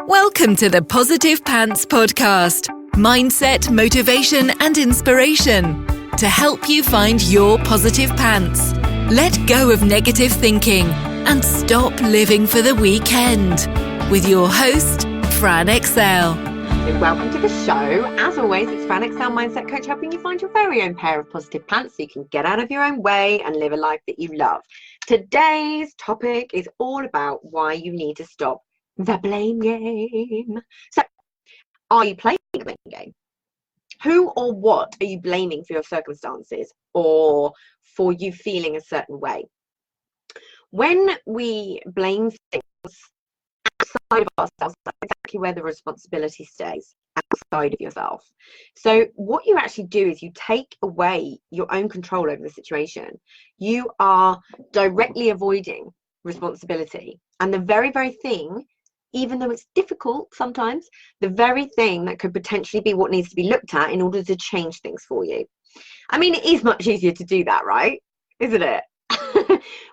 Welcome to the Positive Pants Podcast. Mindset, motivation, and inspiration to help you find your positive pants. Let go of negative thinking and stop living for the weekend. With your host, Fran Excel. Welcome to the show. As always, it's Fran Excel, mindset coach, helping you find your very own pair of positive pants so you can get out of your own way and live a life that you love. Today's topic is all about why you need to stop the blame game. So, are you playing a blame game? Who or what are you blaming for your circumstances or for you feeling a certain way? When we blame things outside of ourselves, that's exactly where the responsibility stays, outside of yourself. So what you actually do is you take away your own control over the situation. You are directly avoiding responsibility, and the very thing, even though it's difficult sometimes, the very thing that could potentially be what needs to be looked at in order to change things for you. I mean, it is much easier to do that, right? Isn't it?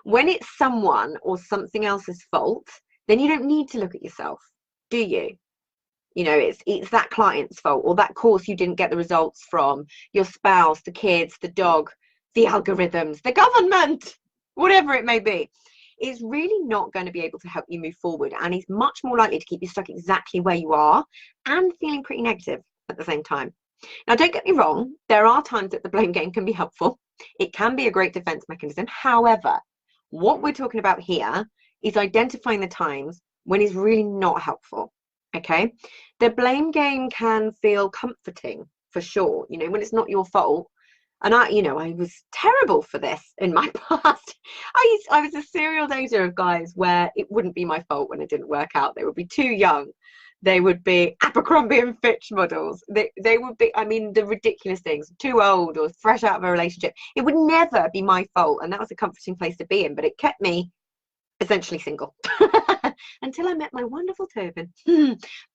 When it's someone or something else's fault, then you don't need to look at yourself, do you? You know, it's that client's fault, or that course you didn't get the results from, your spouse, the kids, the dog, the algorithms, the government, whatever it may be. Is really not going to be able to help you move forward, and is much more likely to keep you stuck exactly where you are and feeling pretty negative at the same time. Now, don't get me wrong, there are times that the blame game can be helpful. It can be a great defense mechanism. However, what we're talking about here is identifying the times when it's really not helpful. Okay, the blame game can feel comforting for sure, you know, when it's not your fault. And I was terrible for this in my past. I was a serial dater of guys where it wouldn't be my fault when it didn't work out. They would be too young. They would be Abercrombie and Fitch models. They would be, I mean, the ridiculous things, too old or fresh out of a relationship. It would never be my fault. And that was a comforting place to be in, but it kept me essentially single until I met my wonderful Tobin.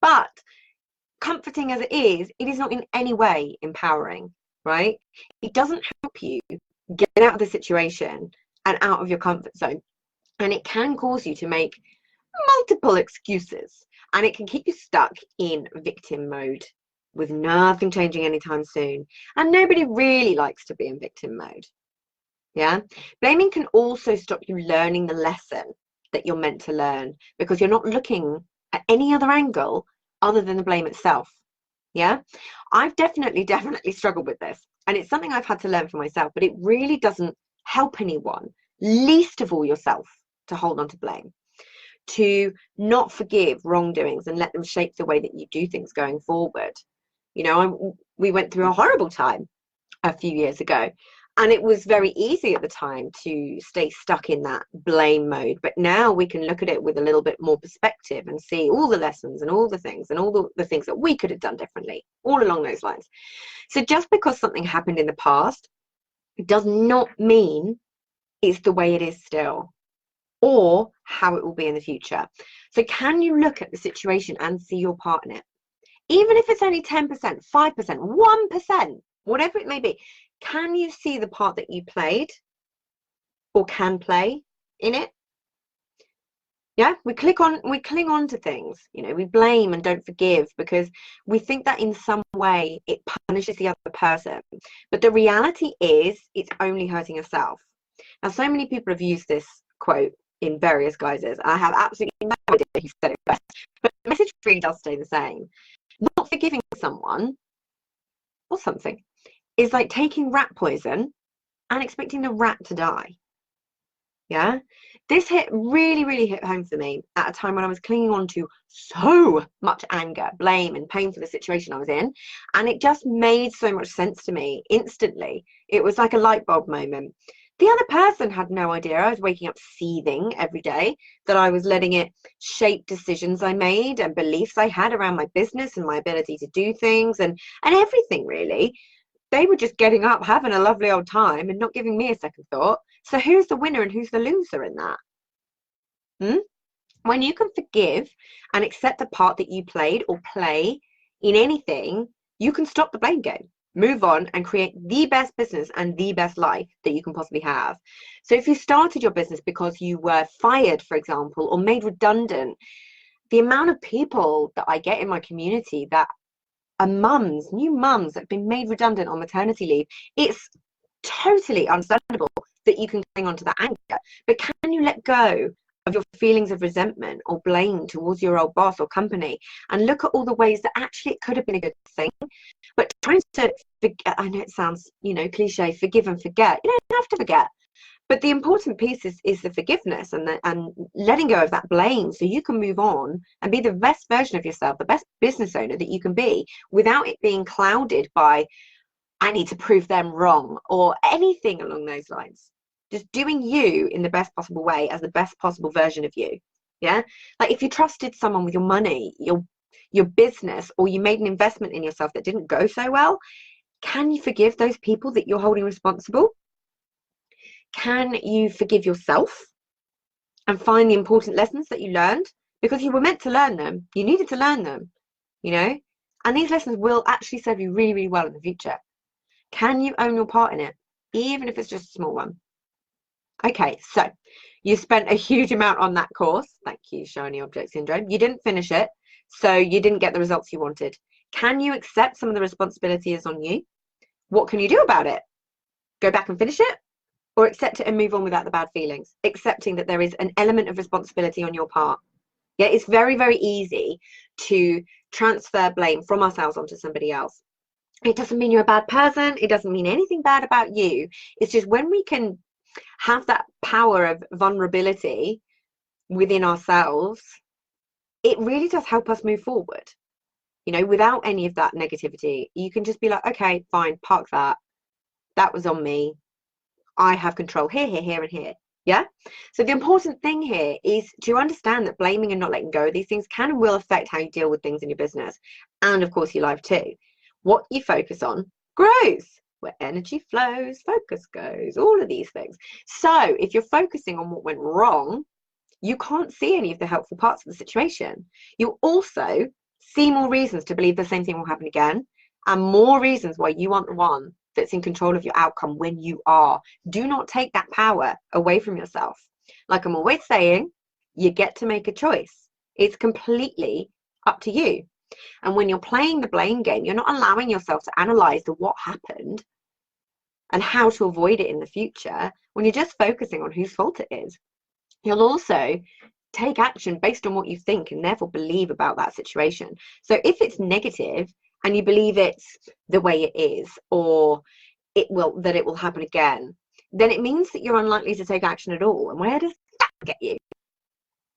But comforting as it is not in any way empowering. Right? It doesn't help you get out of the situation and out of your comfort zone. And it can cause you to make multiple excuses. And it can keep you stuck in victim mode with nothing changing anytime soon. And nobody really likes to be in victim mode. Yeah? Blaming can also stop you learning the lesson that you're meant to learn, because you're not looking at any other angle other than the blame itself. Yeah, I've definitely struggled with this, and it's something I've had to learn for myself, but it really doesn't help anyone, least of all yourself, to hold on to blame, to not forgive wrongdoings and let them shape the way that you do things going forward. You know, we went through a horrible time a few years ago, and it was very easy at the time to stay stuck in that blame mode. But now we can look at it with a little bit more perspective and see all the lessons and all the things and all the things that we could have done differently, all along those lines. So just because something happened in the past does not mean it's the way it is still, or how it will be in the future. So can you look at the situation and see your part in it? Even if it's only 10%, 5%, 1%, whatever it may be, can you see the part that you played or can play in it? Yeah, we cling on to things, you know, we blame and don't forgive because we think that in some way it punishes the other person. But the reality is it's only hurting yourself. Now, so many people have used this quote in various guises. I have absolutely no idea who said it best, but the message really does stay the same. Not forgiving someone or something is like taking rat poison and expecting the rat to die. Yeah, this really hit home for me at a time when I was clinging on to so much anger, blame, and pain for the situation I was in, and it just made so much sense to me instantly. It was like a light bulb moment. The other person had no idea. I was waking up seething every day, that I was letting it shape decisions I made and beliefs I had around my business and my ability to do things and everything really. They were just getting up, having a lovely old time and not giving me a second thought. So who's the winner and who's the loser in that? When you can forgive and accept the part that you played or play in anything, you can stop the blame game, move on and create the best business and the best life that you can possibly have. So if you started your business because you were fired, for example, or made redundant, the amount of people that I get in my community that are mums, new mums that have been made redundant on maternity leave, it's totally understandable that you can cling on to that anger. But can you let go of your feelings of resentment or blame towards your old boss or company and look at all the ways that actually it could have been a good thing? But trying to forget, I know it sounds, cliche, forgive and forget. You don't have to forget. But the important piece is the forgiveness and letting go of that blame so you can move on and be the best version of yourself, the best business owner that you can be, without it being clouded by, I need to prove them wrong or anything along those lines. Just doing you in the best possible way as the best possible version of you. Yeah. Like if you trusted someone with your money, your business, or you made an investment in yourself that didn't go so well, can you forgive those people that you're holding responsible? Can you forgive yourself and find the important lessons that you learned? Because you were meant to learn them. You needed to learn them, and these lessons will actually serve you really, really well in the future. Can you own your part in it, even if it's just a small one? Okay, so you spent a huge amount on that course. Thank you, Shiny Object Syndrome. You didn't finish it, so you didn't get the results you wanted. Can you accept some of the responsibility is on you? What can you do about it? Go back and finish it? Or accept it and move on without the bad feelings, accepting that there is an element of responsibility on your part. Yeah, it's very, very easy to transfer blame from ourselves onto somebody else. It doesn't mean you're a bad person. It doesn't mean anything bad about you. It's just when we can have that power of vulnerability within ourselves, it really does help us move forward. Without any of that negativity, you can just be like, okay, fine, park that. That was on me. I have control here, here, here, and here. Yeah. So the important thing here is to understand that blaming and not letting go of these things can and will affect how you deal with things in your business. And of course, your life too. What you focus on grows. Where energy flows, focus goes, all of these things. So if you're focusing on what went wrong, you can't see any of the helpful parts of the situation. You also see more reasons to believe the same thing will happen again, and more reasons why you aren't the one that's in control of your outcome when you are. Do not take that power away from yourself. Like I'm always saying, you get to make a choice. It's completely up to you. And when you're playing the blame game, you're not allowing yourself to analyze what happened and how to avoid it in the future. When you're just focusing on whose fault it is, you'll also take action based on what you think and therefore believe about that situation. So if it's negative and you believe it's the way it is, or it will happen again, then it means that you're unlikely to take action at all. And where does that get you?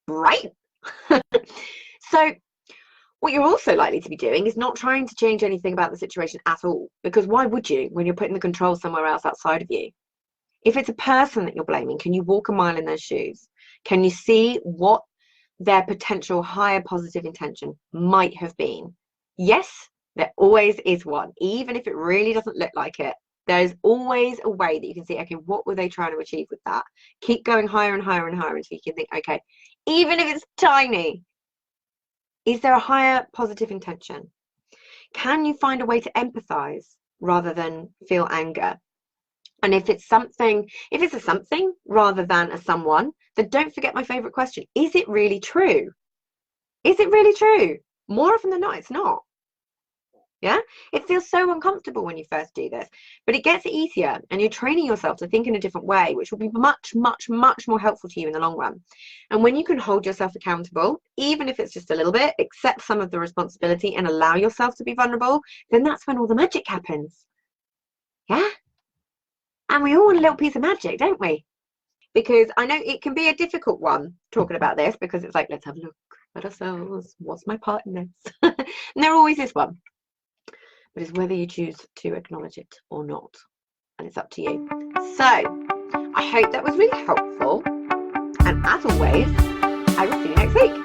Right? So what you're also likely to be doing is not trying to change anything about the situation at all, because why would you when you're putting the control somewhere else outside of you? If it's a person that you're blaming, can you walk a mile in their shoes? Can you see what their potential higher positive intention might have been? Yes, there always is one. Even if it really doesn't look like it, there's always a way that you can see, okay, what were they trying to achieve with that? Keep going higher and higher and higher until you can think, okay, even if it's tiny, is there a higher positive intention? Can you find a way to empathize rather than feel anger? And if it's a something rather than a someone, then don't forget my favorite question. Is it really true? Is it really true? More often than not, it's not. Yeah, it feels so uncomfortable when you first do this, but it gets easier and you're training yourself to think in a different way, which will be much, much, much more helpful to you in the long run. And when you can hold yourself accountable, even if it's just a little bit, accept some of the responsibility and allow yourself to be vulnerable, then that's when all the magic happens. Yeah. And we all want a little piece of magic, don't we? Because I know it can be a difficult one talking about this, because it's like, let's have a look at ourselves. What's my part in this? And there always is one. But it's whether you choose to acknowledge it or not. And it's up to you. So, I hope that was really helpful. And as always, I will see you next week.